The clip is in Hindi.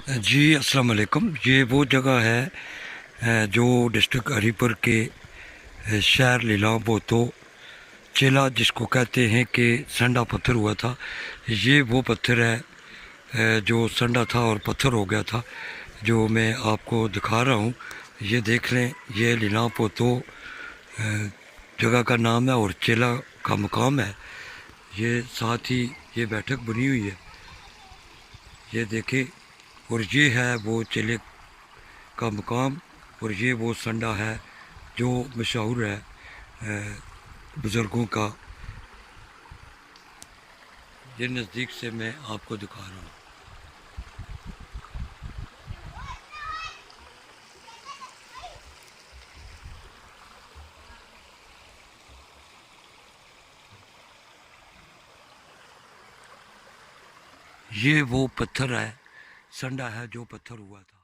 जी अस्सलाम वालेकुम। ये वो जगह है जो डिस्ट्रिक्ट हरीपुर के शहर लीलाव बोतो चिला जिसको कहते हैं कि संडा पत्थर हुआ था। ये वो पत्थर है जो संडा था और पत्थर हो गया था, जो मैं आपको दिखा रहा हूँ। ये देख लें, ये लीलाव पोतो जगह का नाम है और चिला का मुकाम है। ये साथ ही ये बैठक बनी हुई है, ये देखें। और ये है वो चिले का मुकाम, और ये वो संडा है जो मशहूर है बुज़ुर्गों का। ये नज़दीक से मैं आपको दिखा रहा हूँ। ये वो पत्थर है, संडा है जो पत्थर हुआ था।